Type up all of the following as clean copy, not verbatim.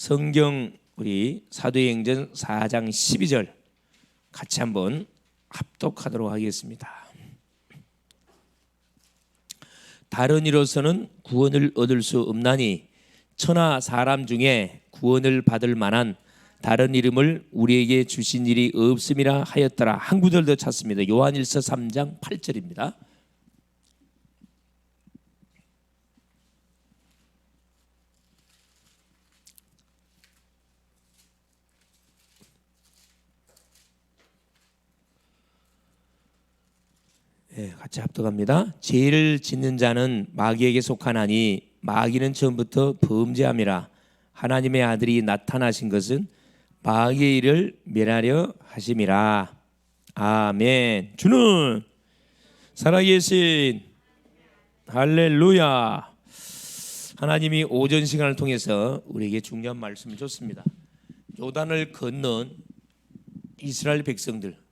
성경 우리 사도행전 4장 12절 같이 한번 합독하도록 하겠습니다. 다른 이로서는 구원을 얻을 수 없나니 천하 사람 중에 구원을 받을 만한 다른 이름을 우리에게 주신 일이 없음이라 하였더라. 한 구절 더 찾습니다. 요한일서 3장 8절입니다. 네, 같이 합독합니다. 죄를 짓는 자는 마귀에게 속하나니 마귀는 처음부터 범죄함이라. 하나님의 아들이 나타나신 것은 마귀의 일을 멸하려 하심이라. 아멘. 주는 살아계신 할렐루야. 하나님이 오전 시간을 통해서 우리에게 중요한 말씀을 줬습니다. 요단을 건넌 이스라엘 백성들.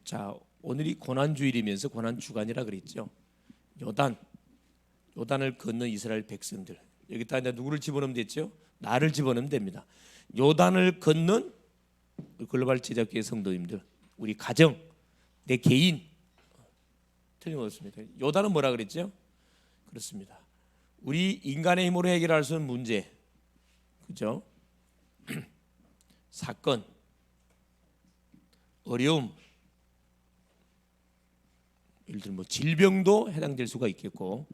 자, 오늘이 고난주일이면서 고난주간이라 그랬죠. 요단을 건넌 이스라엘 백성들. 여기다 누구를 집어넣으면 됐죠? 나를 집어넣으면 됩니다. 요단을 건넌 글로벌 제작교회 성도님들, 우리 가정, 내 개인 틀림없습니다. 요단은 뭐라 그랬죠? 그렇습니다. 우리 인간의 힘으로 해결할 수 있는 문제, 그죠? 사건, 어려움, 예를 들면 뭐 질병도 해당될 수가 있겠고,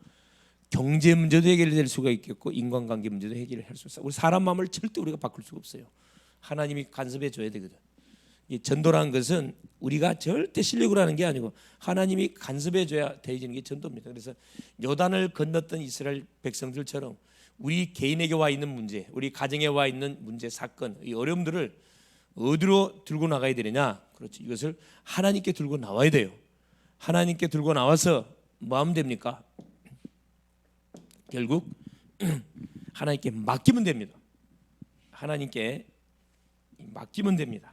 경제 문제도 해결될 수가 있겠고, 인간관계 문제도 해결할 수 있어요. 우리 사람 마음을 절대 우리가 바꿀 수가 없어요. 하나님이 간섭해 줘야 되거든. 이 전도라는 것은 우리가 절대 실력으로 하는 게 아니고 하나님이 간섭해 줘야 되어지는 게 전도입니다. 그래서 요단을 건넜던 이스라엘 백성들처럼 우리 개인에게 와 있는 문제, 우리 가정에 와 있는 문제, 사건, 이 어려움들을 어디로 들고 나가야 되느냐? 그렇죠. 이것을 하나님께 들고 나와야 돼요. 하나님께 들고 나와서 뭐 하면 됩니까? 결국 하나님께 맡기면 됩니다. 하나님께 맡기면 됩니다.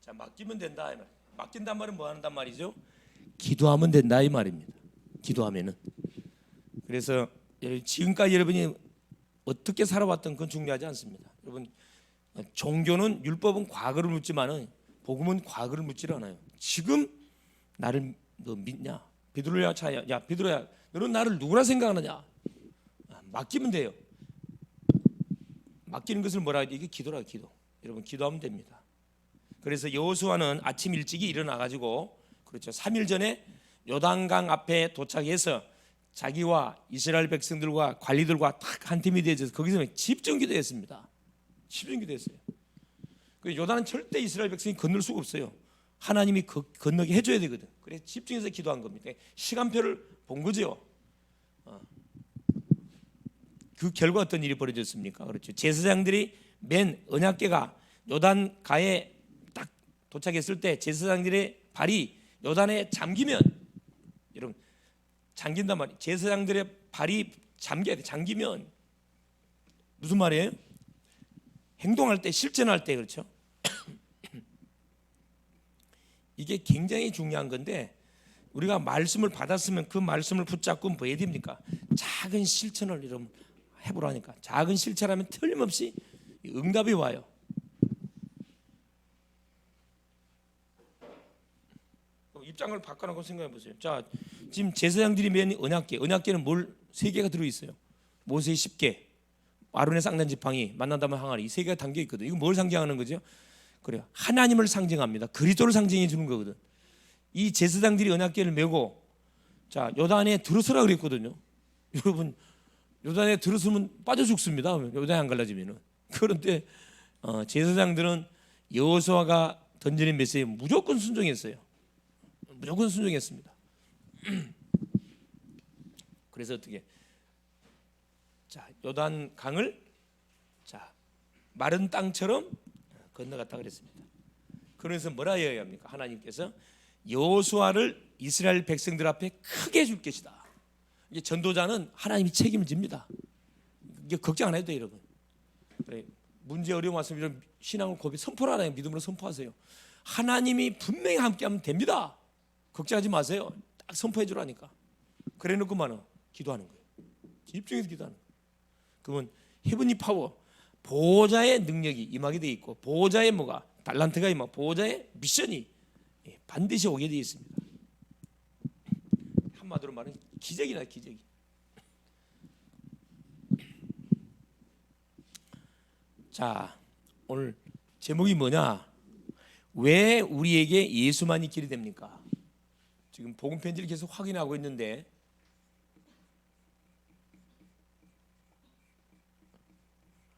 자, 맡기면 된다. 맡긴단 말은 뭐 한단 말이죠? 기도하면 된다 이 말입니다. 기도하면은. 그래서 지금까지 여러분이 어떻게 살아왔던 건 중요하지 않습니다. 여러분, 종교는 율법은 과거를 묻지만은 복음은 과거를 묻지를 않아요. 지금 나를 너 믿냐? 베드로야 차야. 야 베드로야, 너는 나를 누구라 생각하느냐? 맡기면 돼요. 맡기는 것을 뭐라 해야 돼? 이게 기도라, 기도. 여러분, 기도하면 됩니다. 그래서 여호수아는 아침 일찍이 일어나 가지고, 그렇죠, 3일 전에 요단강 앞에 도착해서 자기와 이스라엘 백성들과 관리들과 딱 한 팀이 되어서 거기서 집중 기도했습니다. 집중 기도했어요. 그 요단은 절대 이스라엘 백성이 건널 수가 없어요. 하나님이 건너게 해줘야 되거든. 그래서 집중해서 기도한 겁니다. 시간표를 본 거죠. 그 결과 어떤 일이 벌어졌습니까? 그렇죠. 제사장들이 맨 언약궤가 요단가에 딱 도착했을 때 제사장들의 발이 요단에 잠기면, 여러분, 잠긴단 말이에요. 제사장들의 발이 잠겨야 돼. 잠기면 무슨 말이에요? 행동할 때, 실천할 때, 그렇죠? 이게 굉장히 중요한 건데, 우리가 말씀을 받았으면 그 말씀을 붙잡고 뭐 해야 됩니까? 작은 실천을 여러분 해보라니까. 작은 실천하면 틀림없이 응답이 와요. 입장을 바꿔놓고 생각해 보세요. 자, 지금 제사장들이 맨 언약궤는 뭘 3개가 들어 있어요. 모세의 10개, 아론의 쌍난 지팡이, 만난다면 항아리, 이 3개가 담겨 있거든. 이거 뭘 상징하는 거죠? 그래요. 하나님을 상징합니다. 그리스도를 상징해 주는 거거든. 이 제사장들이 언약궤를 메고, 자, 요단에 들어서라 그랬거든요. 여러분, 요단에 들어서면 빠져 죽습니다. 요단에 안 갈라지면은. 그런데 제사장들은 여호수아가 던지는 메시지에 무조건 순종했어요. 무조건 순종했습니다. 그래서 어떻게? 자, 요단 강을 자, 마른 땅처럼 건너갔다 그랬습니다. 그래서 뭐라 해야 합니까? 하나님께서 여호수아를 이스라엘 백성들 앞에 크게 해줄 것이다. 이제 전도자는 하나님이 책임을 집니다. 이게 걱정 안 해도 돼요, 여러분. 그래, 문제 어려움 왔으면 이런 신앙을 고백 선포를 하나요. 믿음으로 선포하세요. 하나님이 분명히 함께하면 됩니다. 걱정하지 마세요. 딱 선포해 주라니까. 그래 놓고만은 기도하는 거예요. 집중해서 기도하는 거예요. 그러면 헤븐리 파워, 보호자의 능력이 임하게 돼 있고, 보호자의 뭐가 달란트가 임하고, 보호자의 미션이 반드시 오게 돼 있습니다. 한마디로 말하면 기적이나 기적이. 자, 오늘 제목이 뭐냐? 왜 우리에게 예수만이 길이 됩니까? 지금 복음 편지를 계속 확인하고 있는데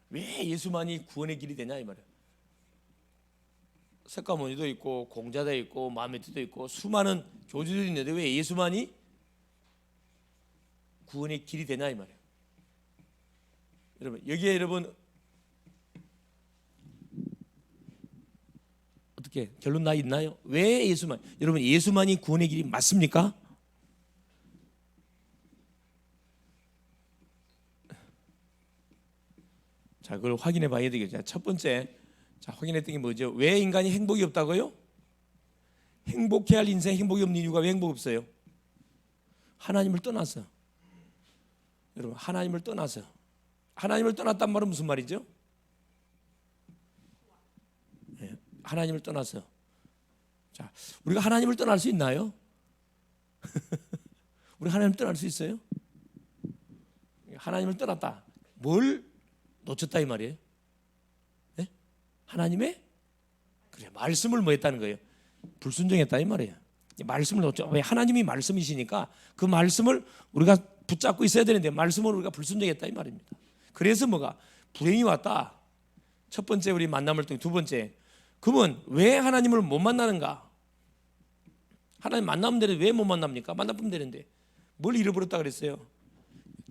왜 예수만이 구원의 길이 되냐 이 말이에요. 석가모니도 있고 공자도 있고 마음에도 있고 수많은 교주들이 있는데 왜 예수만이 구원의 길이 되냐 이 말이에요. 여러분 여기에 여러분 어떻게 결론 나 있나요? 왜 예수만? 여러분 예수만이 구원의 길이 맞습니까? 자, 그걸 확인해 봐야 되겠죠. 첫 번째, 자 확인했던 게 뭐죠? 왜 인간이 행복이 없다고요? 행복해야 할 인생 행복이 없는 이유가 왜 행복 없어요? 하나님을 떠나서. 여러분 하나님을 떠나서. 하나님을 떠났단 말은 무슨 말이죠? 네, 하나님을 떠나서. 자, 우리가 하나님을 떠날 수 있나요? 우리 하나님을 떠날 수 있어요? 하나님을 떠났다. 뭘 놓쳤다 이 말이에요. 네? 하나님의 그래 말씀을 뭐 했다는 거예요? 불순종했다 이 말이에요. 말씀을 놓쳤죠. 왜? 하나님이 말씀이시니까 그 말씀을 우리가 붙잡고 있어야 되는데 말씀을 우리가 불순종했다 이 말입니다. 그래서 뭐가 불행이 왔다. 첫 번째 우리 만남을 통해 두 번째 그러면 왜 하나님을 못 만나는가? 하나님 만나면 되는데 왜 못 만납니까? 만나면 되는데 뭘 잃어버렸다 그랬어요?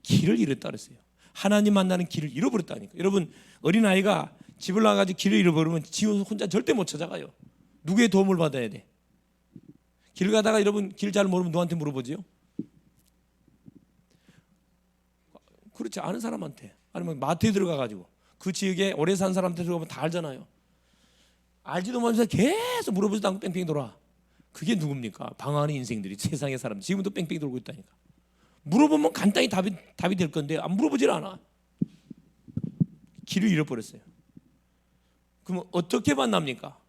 길을 잃었다 그랬어요. 하나님 만나는 길을 잃어버렸다니까. 여러분 어린아이가 집을 나가지고 길을 잃어버리면 지 혼자 절대 못 찾아가요. 누구의 도움을 받아야 돼? 길 가다가 여러분 길 잘 모르면 누구한테 물어보지요? 그렇지 않은 사람한테 아니면 마트에 들어가가지고 그 지역에 오래 산 사람한테 들어가면 다 알잖아요. 알지도 못하면서 계속 물어보지도 않고 뺑뺑이 돌아. 그게 누굽니까? 방황하는 인생들이 세상의 사람 지금도 뺑뺑이 돌고 있다니까. 물어보면 간단히 답이 될 건데 안 물어보질 않아. 길을 잃어버렸어요. 그럼 어떻게 만납니까?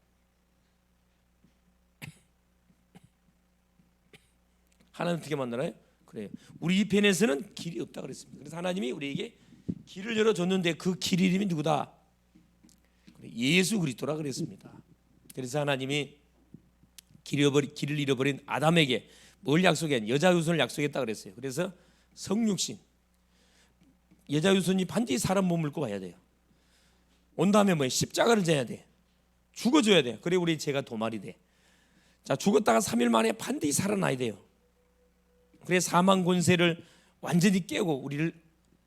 하나님 어떻게 만나나요? 그래요. 우리 편에서는 길이 없다 그랬습니다. 그래서 하나님이 우리에게 길을 열어줬는데 그 길 이름이 누구다? 예수 그리스도라 그랬습니다. 그래서 하나님이 길을 잃어버린 아담에게 뭘 약속했냐? 여자 유손을 약속했다 그랬어요. 그래서 성육신 여자 유손이 반드시 사람 몸을 입고 와야 돼요. 온 다음에 뭐예요? 십자가를 져야 돼. 죽어줘야 돼. 그래 우리 죄가 도말이 돼. 자 죽었다가 3일 만에 반드시 살아나야 돼요. 그래 사망 권세를 완전히 깨고 우리를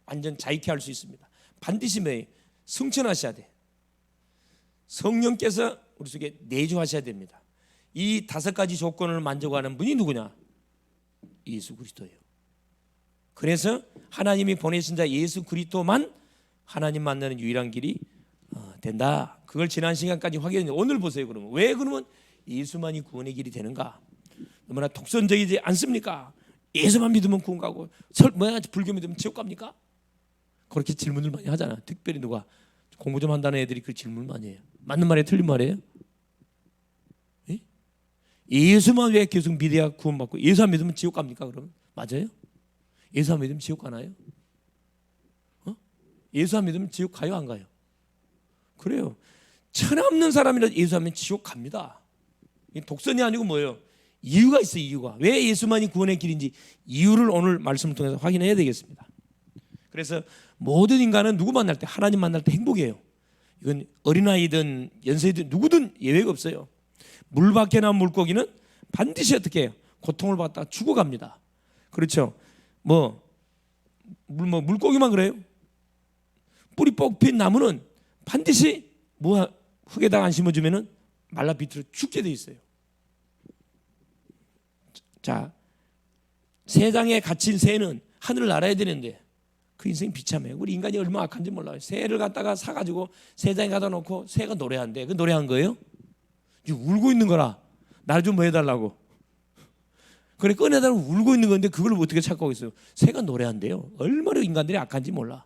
완전 자유케 할 수 있습니다. 반드시 뭐예요? 승천하셔야 돼. 성령께서 우리 속에 내주하셔야 됩니다. 이 5가지 조건을 만족하는 분이 누구냐? 예수 그리스도예요. 그래서 하나님이 보내신 자 예수 그리스도만 하나님 만나는 유일한 길이 된다. 그걸 지난 시간까지 확인했는데 오늘 보세요. 그러면 왜 그러면 예수만이 구원의 길이 되는가? 너무나 독선적이지 않습니까? 예수만 믿으면 구원 가고 불교 믿으면 지옥 갑니까? 그렇게 질문을 많이 하잖아. 특별히 누가 공부 좀 한다는 애들이 그 질문 많이 해요. 맞는 말이에요? 틀린 말이에요? 예? 예수만 왜 계속 믿어야 구원받고 예수 안 믿으면 지옥 갑니까? 그러면 맞아요? 예수 안 믿으면 지옥 가나요? 예수 안 믿으면 지옥 가요? 안 가요? 그래요. 천하 없는 사람이라도 예수 안 믿으면 지옥 갑니다. 독선이 아니고 뭐예요? 이유가 있어요. 이유가. 왜 예수만이 구원의 길인지 이유를 오늘 말씀을 통해서 확인해야 되겠습니다. 그래서 모든 인간은 누구 만날 때 하나님 만날 때 행복해요. 이건 어린아이든 연세든 누구든 예외가 없어요. 물 밖에 나온 물고기는 반드시 어떻게 해요? 고통을 받다가 죽어갑니다. 그렇죠? 물고기만 그래요? 뿌리 뽑힌 나무는 반드시 흙에다가 안 심어주면은 말라 비틀어 죽게 돼 있어요. 자, 세상에 갇힌 새는 하늘을 날아야 되는데 그 인생이 비참해요. 우리 인간이 얼마나 악한지 몰라요. 새를 갖다가 사가지고 새장에 갖다 놓고 새가 노래한대. 그 노래한 거예요? 지금 울고 있는 거라. 날 좀 뭐 해달라고. 그래 꺼내달라고 울고 있는 건데 그걸 어떻게 찾고 있어요? 새가 노래한대요. 얼마나 인간들이 악한지 몰라.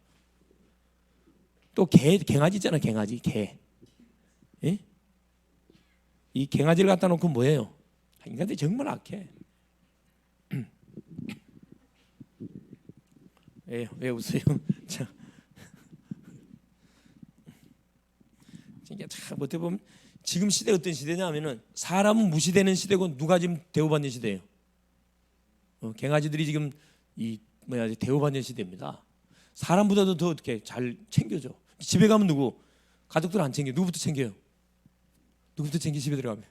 또 갱아지 있잖아. 갱아지 개. 예? 이 갱아지를 갖다 놓고 뭐예요? 인간들이 정말 악해. 왜 웃어요? 자, 참 어떻게 보면 지금 시대 어떤 시대냐면은 사람은 무시되는 시대고 누가 지금 대우받는 시대예요. 갱아지들이 지금 대우받는 시대입니다. 사람보다도 더 어떻게 잘 챙겨줘. 집에 가면 누구? 가족들 안 챙겨. 누구부터 챙겨요? 누구부터 챙겨? 집에 들어가면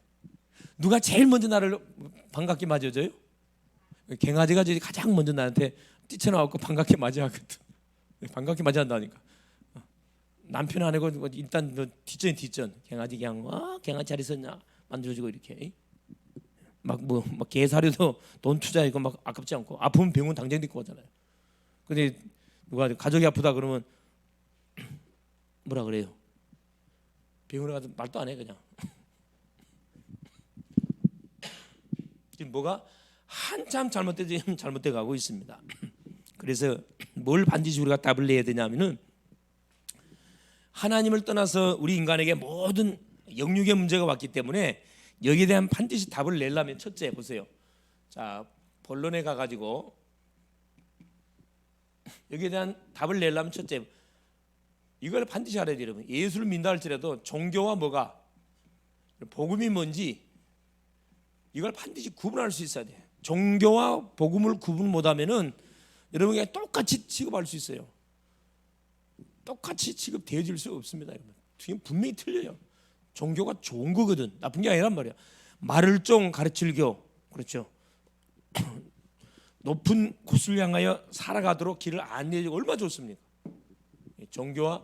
누가 제일 먼저 나를 반갑게 맞아줘요? 갱아지가 가장 먼저 나한테 뛰쳐나와서 반갑게 맞이하거든. 반갑게 맞이한다니까. 남편 안 하고 일단 뒷전 갱아지 그냥 갱아지 잘 있었냐 만들어주고 이렇게 막 개 사료도 돈 투자하고 막 아깝지 않고 아프면 병원 당장 데리고 가잖아요. 근데 누가 가족이 아프다 그러면 뭐라 그래요? 병원에 가서 말도 안 해 그냥. 지금 뭐가 한참 잘못돼 가고 있습니다. 그래서 뭘 반드시 우리가 답을 내야 되냐면은 하나님을 떠나서 우리 인간에게 모든 영육의 문제가 왔기 때문에 여기에 대한 반드시 답을 내려면 첫째 보세요. 자, 본론에 가가지고 여기에 대한 답을 내려면 첫째 이걸 반드시 알아야 돼요. 여러분 예수를 믿는다 할지라도 종교와 뭐가 복음이 뭔지 이걸 반드시 구분할 수 있어야 돼요. 종교와 복음을 구분 못하면은 여러분에게 똑같이 취급할 수 있어요. 똑같이 취급되어질 수 없습니다. 여러분 지금 분명히 틀려요. 종교가 좋은 거거든 나쁜 게 아니란 말이야. 말을 좀 가르칠 교 그렇죠. 높은 곳을 향하여 살아가도록 길을 안내해주고 얼마나 좋습니까? 종교와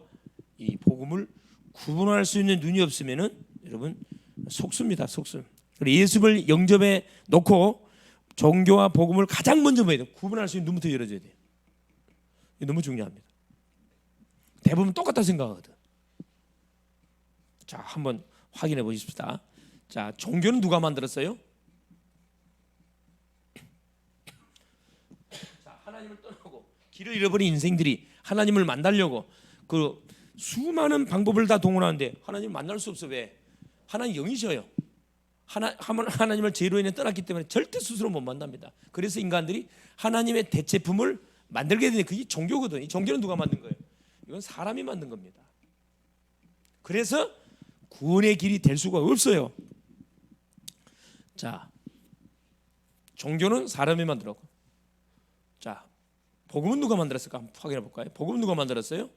이 복음을 구분할 수 있는 눈이 없으면은 여러분 속습니다. 속습. 예수를 영접해 놓고 종교와 복음을 가장 먼저 봐야 돼요. 구분할 수 있는 눈부터 열어줘야 돼요. 이게 너무 중요합니다. 대부분 똑같다 생각하거든. 자, 한번 확인해 보십시다. 자, 종교는 누가 만들었어요? 자, 하나님을 떠나고 길을 잃어버린 인생들이 하나님을 만나려고 그 수많은 방법을 다 동원하는데 하나님을 만날 수 없어. 왜? 하나님 영이셔요. 하나님을 죄로 인해 떠났기 때문에 절대 스스로 못 만납니다. 그래서 인간들이 하나님의 대체품을 만들게 되는 그게 종교거든. 이 종교는 누가 만든 거예요? 이건 사람이 만든 겁니다. 그래서 구원의 길이 될 수가 없어요. 자, 종교는 사람이 만들었고, 자, 복음은 누가 만들었을까? 한번 확인해 볼까요? 복음은 누가 만들었어요?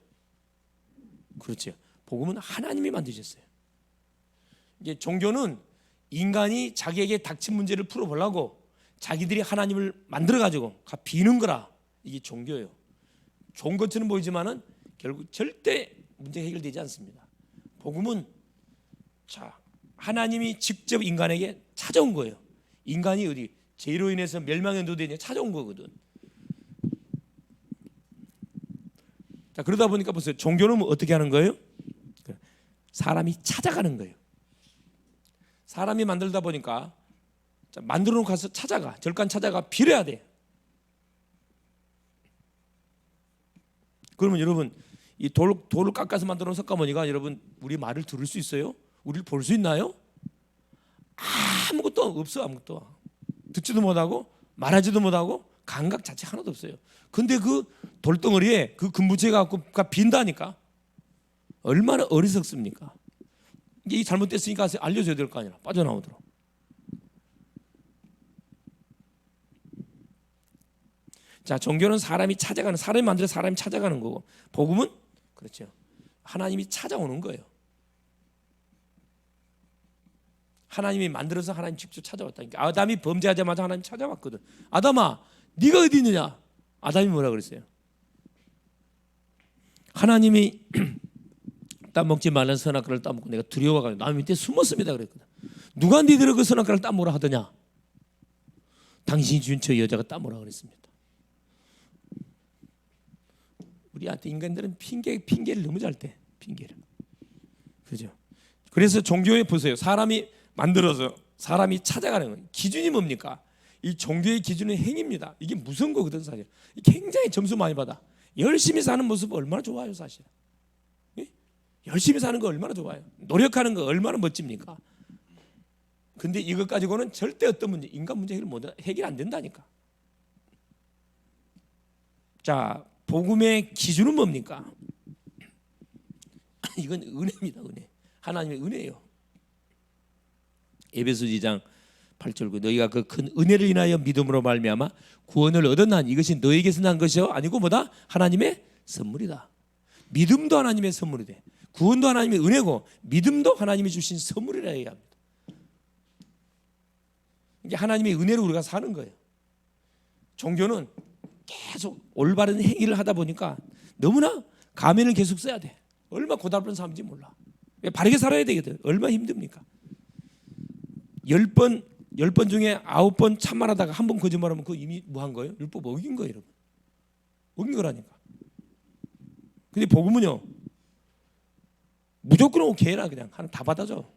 그렇죠. 복음은 하나님이 만드셨어요. 이게 종교는 인간이 자기에게 닥친 문제를 풀어보려고 자기들이 하나님을 만들어가지고 비는 거라. 이게 종교예요. 좋은 것처럼 보이지만은 결국 절대 문제 해결되지 않습니다. 복음은 자 하나님이 직접 인간에게 찾아온 거예요. 인간이 어디 죄로 인해서 멸망의 노대에 찾아온 거거든. 자 그러다 보니까 보세요. 종교는 어떻게 하는 거예요? 사람이 찾아가는 거예요. 사람이 만들다 보니까 만들어 놓고 가서 찾아가 절간 찾아가 빌어야 돼. 그러면 여러분 이 돌을 깎아서 만들어 놓은 석가모니가 여러분 우리 말을 들을 수 있어요? 우리를 볼 수 있나요? 아무것도 없어. 아무것도 듣지도 못하고 말하지도 못하고 감각 자체 하나도 없어요. 근데 그 돌덩어리에 그 금부채 갖고 빈다니까 얼마나 어리석습니까? 이게 잘못됐으니까 알려줘야 될 거 아니야. 빠져나오도록. 자, 종교는 사람이 찾아가는, 사람이 만들어 사람이 찾아가는 거고, 복음은 그렇죠. 하나님이 찾아오는 거예요. 하나님이 만들어서 하나님 직접 찾아왔다니까. 아담이 범죄하자마자 하나님 찾아왔거든. 아담아, 네가 어디 있느냐? 아담이 뭐라 그랬어요? 하나님이 땀 먹지 말라는 선악과를 따먹고 내가 두려워가지고 나무 밑에 숨었습니다 그랬거든. 누가 니들을 그 선악과를 따먹으라 하더냐? 당신이 준 저 여자가 따먹으라 그랬습니다. 우리한테 인간들은 핑계를 너무 잘 대. 핑계를. 그죠? 그래서 종교에 보세요. 사람이 만들어서 사람이 찾아가는 거예요. 기준이 뭡니까? 이 종교의 기준은 행위입니다. 이게 무서운 거거든 사실. 굉장히 점수 많이 받아. 열심히 사는 모습 얼마나 좋아요 사실. 예? 열심히 사는 거 얼마나 좋아요. 노력하는 거 얼마나 멋집니까? 근데 이것 가지고는 절대 어떤 문제, 인간 문제 해결 안 된다니까. 자, 복음의 기준은 뭡니까? 이건 은혜입니다. 은혜. 하나님의 은혜예요. 에베소 2장 8절 9 너희가 그 큰 은혜를 인하여 믿음으로 말미암아 구원을 얻었나니 이것이 너희에게서 난 것이요 아니고 뭐다? 하나님의 선물이다. 믿음도 하나님의 선물이 돼. 구원도 하나님의 은혜고 믿음도 하나님이 주신 선물이라 얘기합니다. 이게 하나님의 은혜로 우리가 사는 거예요. 종교는 계속 올바른 행위를 하다 보니까 너무나 가면을 계속 써야 돼. 얼마나 고달픈 삶인지 몰라. 바르게 살아야 되거든. 얼마나 힘듭니까? 10번 중에 9번 참말하다가 한 번 거짓말하면 그거 이미 뭐 한 거예요? 율법 어긴 거예요, 여러분. 어긴 거라니까. 근데 복음은요, 무조건 오케이 해라. 그냥 하나님 다 받아줘.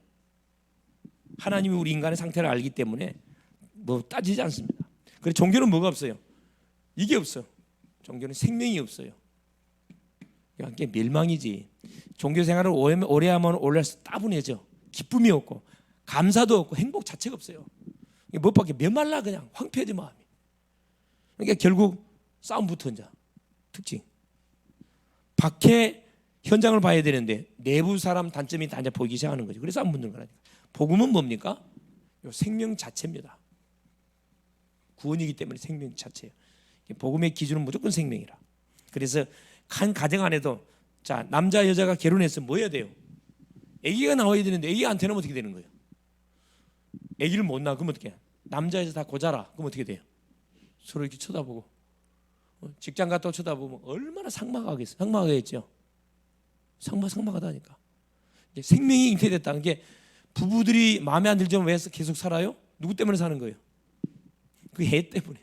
하나님이 우리 인간의 상태를 알기 때문에 뭐 따지지 않습니다. 그래서 종교는 뭐가 없어요? 이게 없어. 종교는 생명이 없어요. 그게 멸망이지. 종교 생활을 오래 하면 올라서 따분해져. 기쁨이 없고 감사도 없고 행복 자체가 없어요. 무엇밖에 메말라 그냥 황폐해지 마음이. 그러니까 결국 싸움부터 이제 특징. 밖에 현장을 봐야 되는데 내부 사람 단점이 다 이제 보이기 시작하는 거죠. 그래서 안 붙는 거라니까. 복음은 뭡니까? 생명 자체입니다. 구원이기 때문에 생명 자체예요. 복음의 기준은 무조건 생명이라. 그래서 한 가정 안에도 자 남자 여자가 결혼했으면 뭐 해야 돼요? 아기가 나와야 되는데 아기가 안 태어나면 어떻게 되는 거예요? 아기를 못 낳아 그럼 어떻게 해? 남자 여자 다 고자라 그럼 어떻게 돼요? 서로 이렇게 쳐다보고 직장 갔다 쳐다보면 얼마나 삭막하겠어요? 삭막하겠죠. 삭막하다니까. 생명이 잉태됐다는 게 부부들이 마음에 안 들지만 왜 계속 살아요? 누구 때문에 사는 거예요? 그 애 때문에.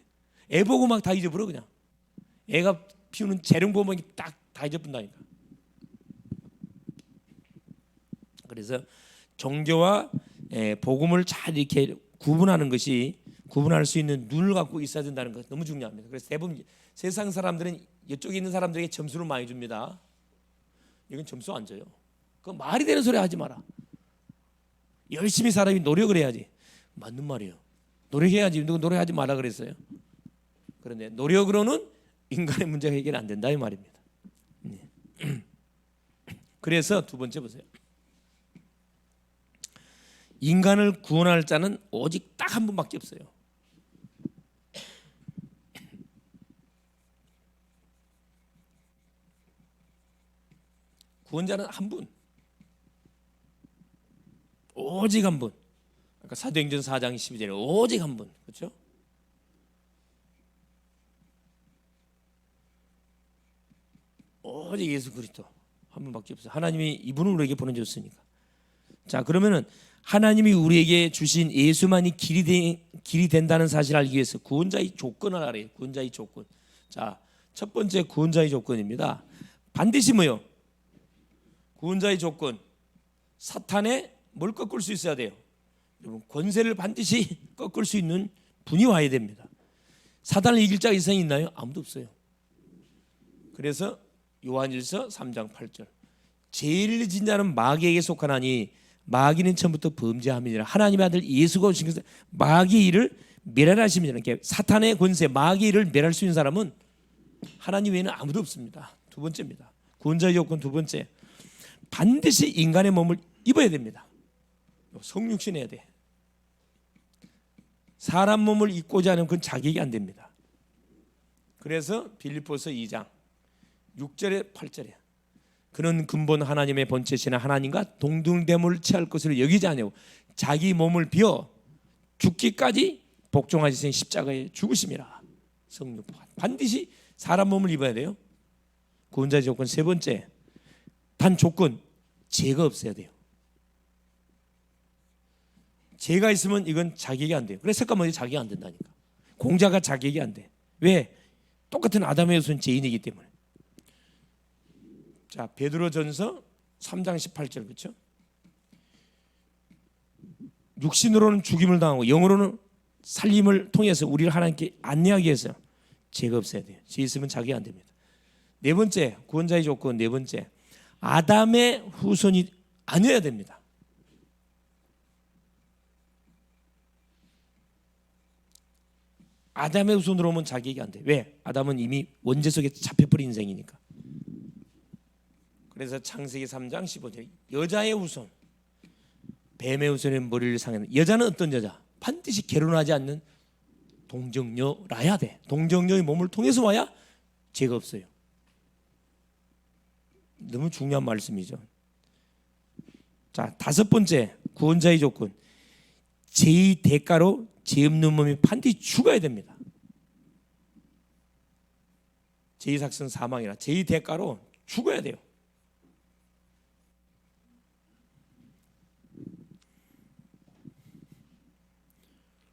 애 보고 막 다 잊어버려 그냥. 애가 피우는 재령 보면 딱 다 잊어본다니까. 그래서 종교와 복음을 잘 이렇게 구분할 수 있는 눈을 갖고 있어야 된다는 것 너무 중요합니다. 그래서 대부분 세상 사람들은 이쪽에 있는 사람들에게 점수를 많이 줍니다. 이건 점수 안 줘요. 그건 말이 되는 소리 하지 마라. 열심히 사람이 노력을 해야지. 맞는 말이에요. 노력해야지. 누구 노력하지 마라 그랬어요. 그런데 노력으로는 인간의 문제가 해결 안 된다 이 말입니다. 그래서 두 번째 보세요. 인간을 구원할 자는 오직 딱 한 분밖에 없어요. 구원자는 한 분. 오직 한 분. 그러니까 사도행전 4장 12절에 오직 한 분. 그렇죠? 오직 예수 그리스도 한 분밖에 없어요. 하나님이 이분을 우리에게 보내줬으니까. 자, 그러면은 하나님이 우리에게 주신 예수만이 길이 된다는 사실을 알기 위해서 구원자의 조건을 알아요. 구원자의 조건. 자, 첫 번째 구원자의 조건입니다. 반드시 뭐요? 구원자의 조건. 사탄의 뭘 꺾을 수 있어야 돼요? 여러분, 권세를 반드시 꺾을 수 있는 분이 와야 됩니다. 사탄을 이길 자가 이 세상에 있나요? 아무도 없어요. 그래서 요한일서 3장 8절 제일 진자는 마귀에게 속하나니 마귀는 처음부터 범죄함이니라. 하나님의 아들 예수가 오신 것은 마귀의 일을 멸하심이라. 이렇게 사탄의 권세 마귀의 일을 멸할 수 있는 사람은 하나님 외에는 아무도 없습니다. 두 번째입니다. 구원자의 조건 두 번째, 반드시 인간의 몸을 입어야 됩니다. 성육신해야 돼. 사람 몸을 입고자 하면 그건 자격이 안 됩니다. 그래서 빌립보서 2장 6절에 8절에 그는 근본 하나님의 본체시나 하나님과 동등됨을 취할 것으로 여기지 아니하고 자기 몸을 비워 죽기까지 복종하시는 십자가에 죽으심이라. 성육 반드시 사람 몸을 입어야 돼요. 구원자의 조건 세 번째, 단 조건 죄가 없어야 돼요. 죄가 있으면 이건 자격이 안 돼요. 그래서 잠깐만 자격이 안 된다니까. 공자가 자격이 안 돼. 왜? 똑같은 아담의 후손 죄인이기 때문에. 자, 베드로전서 3장 18절 그렇죠? 육신으로는 죽임을 당하고 영으로는 살림을 통해서 우리를 하나님께 안내하기 위해서 죄가 없어야 돼요. 죄 있으면 자격이 안 됩니다. 네 번째, 구원자의 조건 네 번째, 아담의 후손이 아니어야 됩니다. 아담의 후손으로 오면 자격이 안 돼. 왜? 아담은 이미 원죄 속에 잡혀버린 인생이니까. 그래서 창세기 3장 15절 여자의 후손, 뱀의 후손의 머리를 상하는 여자는 어떤 여자? 반드시 결혼하지 않는 동정녀라야 돼. 동정녀의 몸을 통해서 와야 죄가 없어요. 너무 중요한 말씀이죠. 자, 다섯 번째 구원자의 조건, 죄의 대가로 죄 없는 몸이 반드시 죽어야 됩니다. 죄의 삭은 사망이라 죄의 대가로 죽어야 돼요.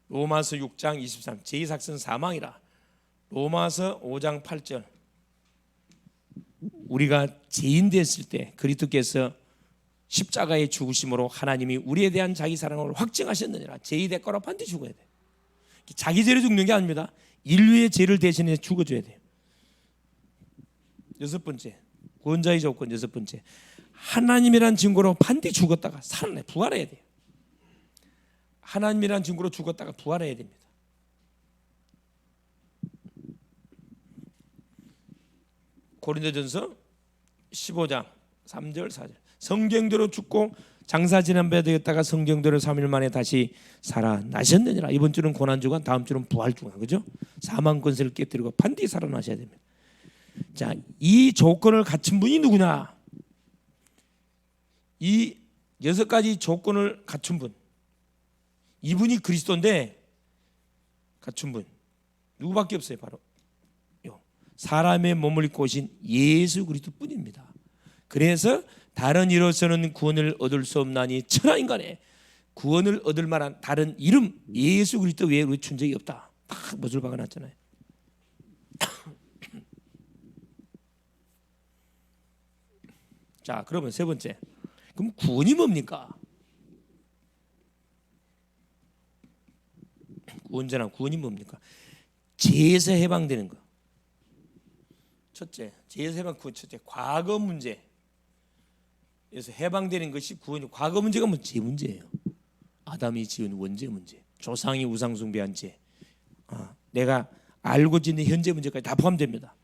로마서 6장 23 죄의 삭은 사망이라. 로마서 5장 8절 우리가 죄인 됐을 때 그리스도께서 십자가의 죽으심으로 하나님이 우리에 대한 자기 사랑을 확증하셨느니라. 죄의 대가로 반드시 죽어야 돼. 자기 죄로 죽는 게 아닙니다. 인류의 죄를 대신해 죽어줘야 돼요. 여섯 번째 구원자의 조건 여섯 번째, 하나님이란 증거로 반드시 죽었다가 살아내 부활해야 돼요. 하나님이란 증거로 죽었다가 부활해야 됩니다. 고린도전서 15장 3절 4절 성경대로 죽고 장사 지난 바 되었다가 성경대로 3일 만에 다시 살아나셨느니라. 이번 주는 고난주간, 다음 주는 부활주간, 그죠? 사망 권세를 깨뜨리고 반드시 살아나셔야 됩니다. 자, 이 조건을 갖춘 분이 누구냐? 이 여섯 가지 조건을 갖춘 분, 이분이 그리스도인데 갖춘 분 누구밖에 없어요. 바로 사람의 몸을 입고 오신 예수 그리스도뿐입니다. 그래서 다른 이로서는 구원을 얻을 수 없나니 천하 인간의 구원을 얻을 만한 다른 이름 예수 그리스도 외에 우리 준 적이 없다. 딱 못을 박아놨잖아요. 자, 그러면 세 번째, 그럼 구원이 뭡니까? 구원자나 구원이 뭡니까? 죄에서 해방되는 거. 첫째, 죄에서 해방. 첫째, 과거 문제에서 해방되는 것이 구원이. 과거 문제가 뭐 죄 문제예요. 아담이 지은 원죄 문제, 조상이 우상 숭배한 죄, 내가 알고 짓는 현재 문제까지 다 포함됩니다.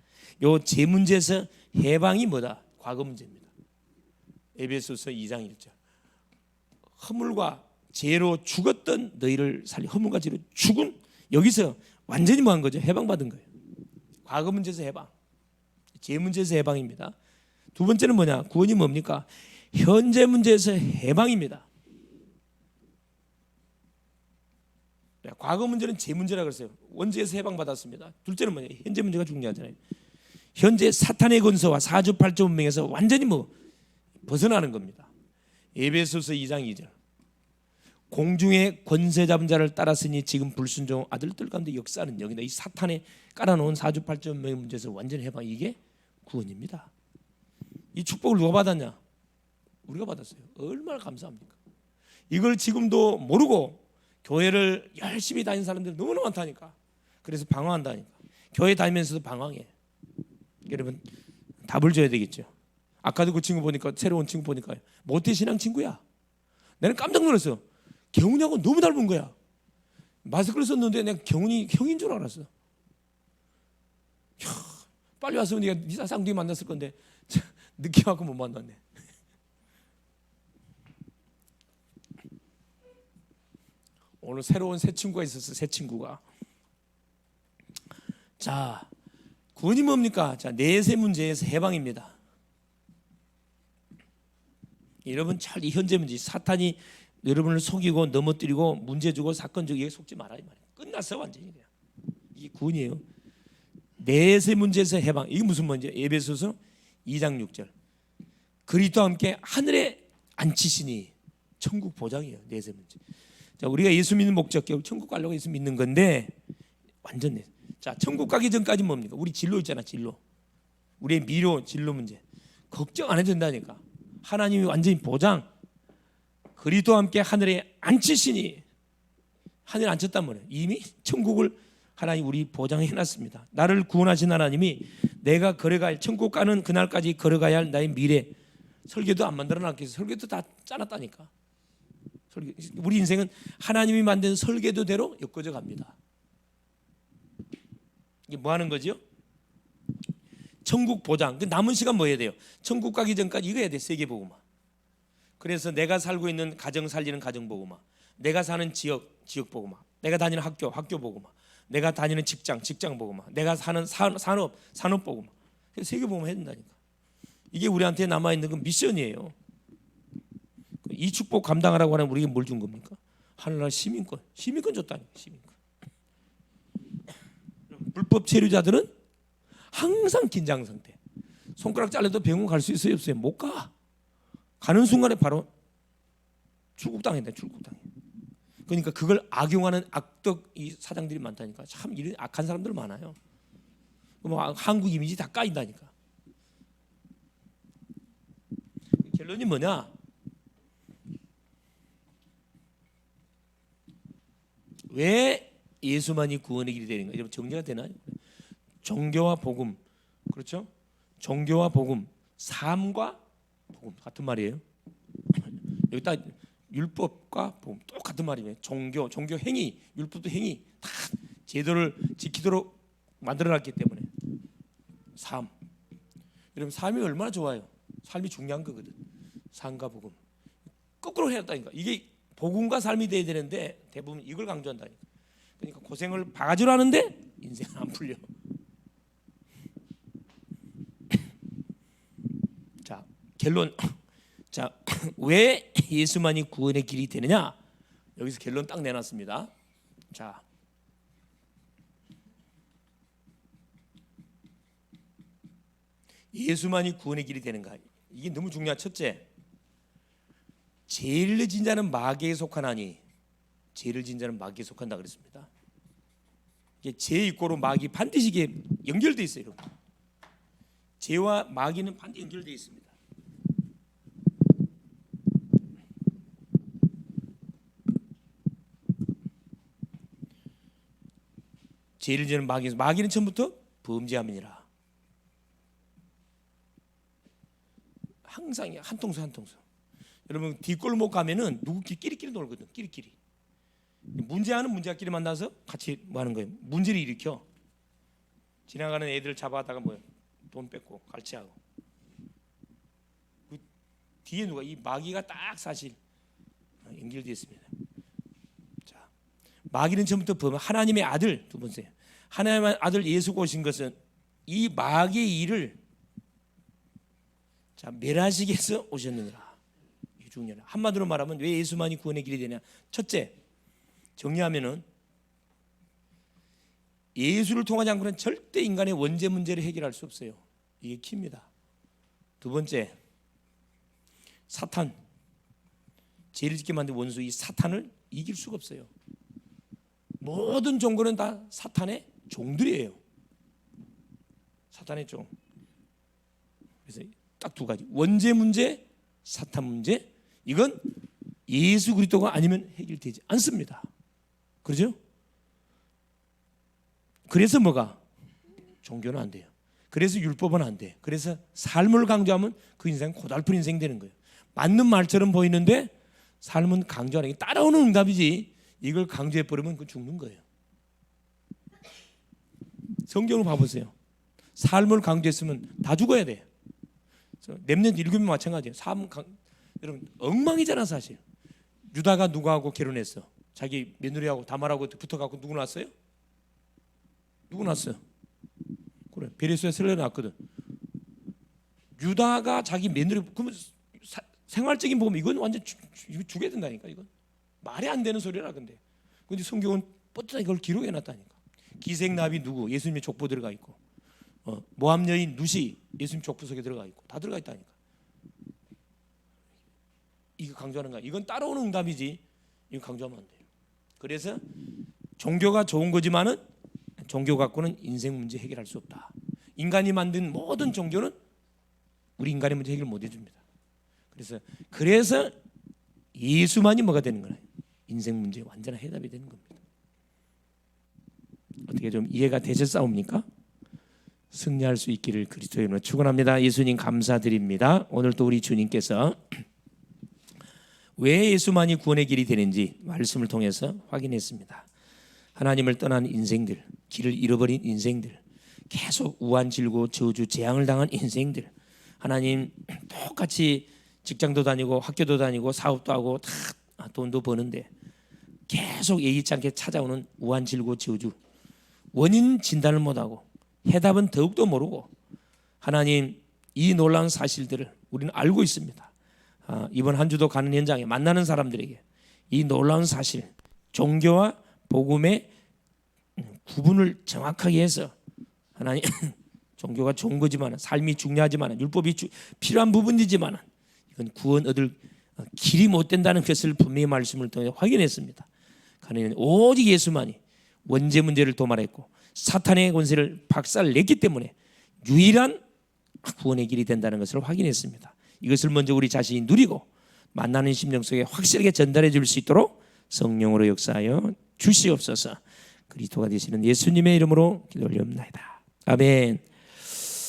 요 죄 문제에서 해방이 뭐다? 과거 문제입니다. 에베소서 2장 1절 허물과 죄로 죽었던 너희를 살리. 허물과 죄로 죽은, 여기서 완전히 뭐한 거죠? 해방받은 거예요. 과거 문제에서 해방, 죄 문제에서 해방입니다. 두 번째는 뭐냐? 구원이 뭡니까? 현재 문제에서 해방입니다. 과거 문제는 죄 문제라고 그랬어요. 원죄에서 해방받았습니다. 둘째는 뭐냐? 현재 문제가 중요하잖아요. 현재 사탄의 권세와 사주팔조 운명에서 완전히 벗어나는 겁니다. 에베소서 2장 2절 공중의 권세 잡은 자를 따랐으니 지금 불순종 아들들 가운데 역사하는 영이다. 이 사탄에 깔아놓은 사주팔조 운명의 문제에서 완전히 해방, 이게 구원입니다. 이 축복을 누가 받았냐? 우리가 받았어요. 얼마나 감사합니까? 이걸 지금도 모르고 교회를 열심히 다니는 사람들이 너무나 많다니까. 그래서 방황한다니까. 교회 다니면서도 방황해. 여러분 답을 줘야 되겠죠. 아까도 그 친구 보니까, 새로운 친구 보니까 모태신앙 친구야. 나는 깜짝 놀랐어. 경훈이하고 너무 닮은 거야. 마스크를 썼는데 내가 경훈이 형인 줄 알았어. 야, 빨리 왔으면 네가 네 쌍둥이 만났을 건데 늦게 와서 못 만났네. 오늘 새로운 새 친구가 있었어. 새 친구가. 자, 구원이 뭡니까? 자, 내세 문제에서 해방입니다. 여러분 잘 이 현재 문제, 사탄이 여러분을 속이고 넘어뜨리고 문제 주고 사건 주기에 속지 말아야 말이에요. 끝났어 완전히. 그냥 이게 구원이에요. 내세 문제에서 해방. 이게 무슨 문제? 에베소서 2장 6절 그리스도와 함께 하늘에 앉히시니 천국 보장이에요. 내세 문제. 자, 우리가 예수 믿는 목적, 천국 가려고 예수 믿는 건데 완전 내. 자, 천국 가기 전까지 뭡니까? 우리 진로 있잖아, 진로. 우리의 미로 진로 문제. 걱정 안 해도 된다니까. 하나님이 완전히 보장. 그리스도와 함께 하늘에 앉히시니, 하늘에 앉혔단 말이에요. 이미 천국을 하나님 우리 보장해 놨습니다. 나를 구원하신 하나님이 내가 걸어갈 천국 가는 그날까지 걸어가야 할 나의 미래, 설계도 안 만들어 놨겠어. 설계도 다 짜놨다니까. 우리 인생은 하나님이 만든 설계도대로 엮어져 갑니다. 이게 뭐 하는 거죠? 천국 보장. 그 남은 시간 뭐 해야 돼요? 천국 가기 전까지 이거 해야 돼. 세계복음화. 그래서 내가 살고 있는 가정 살리는 가정복음화, 내가 사는 지역 복음화, 내가 다니는 학교 복음화, 내가 다니는 직장 복음화, 내가 사는 산업 복음화. 세계복음화 해야 된다니까. 이게 우리한테 남아있는 그 미션이에요. 이 축복 감당하라고 하는 우리에게 뭘 준 겁니까? 하늘나라 시민권 줬다니까. 시민권. 불법 체류자들은 항상 긴장 상태. 손가락 잘라도 병원 갈 수 있어요, 없어요? 못 가. 가는 순간에 바로 출국당했다. 출국당해. 그러니까 그걸 악용하는 악덕 이 사장들이 많다니까. 참 이런 악한 사람들 많아요. 뭐 한국 이미지 다 까인다니까. 결론이 뭐냐? 왜 예수만이 구원의 길이 되는가? 여러분 정리가 되나요? 종교와 복음, 그렇죠? 종교와 복음, 삶과 복음 같은 말이에요. 여기다 율법과 복음 똑같은 말이에요. 종교 행위, 율법도 행위 다 제도를 지키도록 만들어놨기 때문에 삶. 여러분 삶이 얼마나 좋아요? 삶이 중요한 거거든. 삶과 복음 거꾸로 해놨다니까. 이게 복음과 삶이 돼야 되는데 대부분 이걸 강조한다니까. 그러니까 고생을 바가지로 하는데 인생은 안 풀려. 자, 결론. 자, 왜 예수만이 구원의 길이 되느냐? 여기서 결론 딱 내놨습니다. 자, 예수만이 구원의 길이 되는가? 이게 너무 중요한 첫째. 죄를 진 자는 마귀에 속하나니, 죄를 진 자는 마귀에 속한다 그랬습니다. 이게 죄 있고로 마귀 반드시 이게 연결돼 있어요. 여러분. 죄와 마귀는 반드시 연결돼 있습니다. 죄를 지는 마귀는 처음부터 범죄함이니라. 항상 한 통수. 여러분 뒷골목 가면은 누구 끼리끼리 놀거든. 끼리끼리. 문제하는 문제끼리 만나서 같이 뭐 하는 거예요? 문제를 일으켜. 지나가는 애들 잡아다가 뭐 돈 뺏고 갈취하고. 그 뒤에 누가 이 마귀가 딱 사실 연결되어 있습니다. 자, 마귀는 처음부터 보면 하나님의 아들 두 번째. 하나님의 아들 예수가 오신 것은 이 마귀의 일을 자 멸하시기 위해서 오셨느니라. 이게 중요해. 한마디로 말하면 왜 예수만이 구원의 길이 되냐? 첫째, 정리하면은 예수를 통하지 않고는 절대 인간의 원죄 문제를 해결할 수 없어요. 이게 키입니다. 두 번째, 사탄, 죄를 짓게 만든 원수 이 사탄을 이길 수가 없어요. 모든 종교는 다 사탄의 종들이에요. 사탄의 종. 그래서 딱 두 가지. 원죄 문제, 사탄 문제. 이건 예수 그리스도가 아니면 해결되지 않습니다. 그렇죠? 그래서 뭐가? 종교는 안 돼요. 그래서 율법은 안 돼. 그래서 삶을 강조하면 그 인생은 고달픈 인생이 되는 거예요. 맞는 말처럼 보이는데 삶은 강조하는 게 따라오는 응답이지. 이걸 강조해버리면 그 죽는 거예요. 성경을 봐보세요. 삶을 강조했으면 다 죽어야 돼. 렘넌트 일곱이 마찬가지예요. 여러분 엉망이잖아 사실. 유다가 누구하고 결혼했어? 자기 며느리하고 다말하고 붙어갖고 누구 낳았어요? 누구 낳았어요? 그래 베레스에 설레놨거든. 유다가 자기 며느리 그러면 생활적인 보면 이건 완전 죽여야 된다니까. 이건 말이 안 되는 소리라. 근데 성경은 뻗어다 이걸 기록해놨다니까. 기생나비 누구? 예수님의 족보 들어가 있고, 모함 여인 누시 예수님 족보 속에 들어가 있고 다 들어가 있다니까. 이거 강조하는 거야. 이건 따라오는 응답이지. 이거 강조하면 안 돼요. 그래서 종교가 좋은 거지만은 종교 갖고는 인생 문제 해결할 수 없다. 인간이 만든 모든 종교는 우리 인간의 문제 해결 못 해줍니다. 그래서 예수만이 뭐가 되는 거예요? 인생 문제의 완전한 해답이 되는 겁니다. 어떻게 좀 이해가 되셨사옵니까? 승리할 수 있기를 그리스도의 이름으로 축원합니다. 예수님 감사드립니다. 오늘 또 우리 주님께서 왜 예수만이 구원의 길이 되는지 말씀을 통해서 확인했습니다. 하나님을 떠난 인생들, 길을 잃어버린 인생들, 계속 우환질고 저주 재앙을 당한 인생들, 하나님 똑같이 직장도 다니고 학교도 다니고 사업도 하고 다 돈도 버는데 계속 예의치 않게 찾아오는 우환질고 저주, 원인 진단을 못하고 해답은 더욱더 모르고, 하나님 이 놀라운 사실들을 우리는 알고 있습니다. 이번 한 주도 가는 현장에 만나는 사람들에게 이 놀라운 사실, 종교와 복음의 구분을 정확하게 해서, 하나님 종교가 좋은 거지만, 삶이 중요하지만, 율법이 필요한 부분이지만 이건 구원 얻을 길이 못 된다는 것을 분명히 말씀을 통해 확인했습니다. 하나님 오직 예수만이 원죄 문제를 도말했고 사탄의 권세를 박살냈기 때문에 유일한 구원의 길이 된다는 것을 확인했습니다. 이것을 먼저 우리 자신이 누리고 만나는 심령 속에 확실하게 전달해 줄 수 있도록 성령으로 역사하여 주시옵소서. 그리스도가 되시는 예수님의 이름으로 기도 올리옵나이다. 아멘.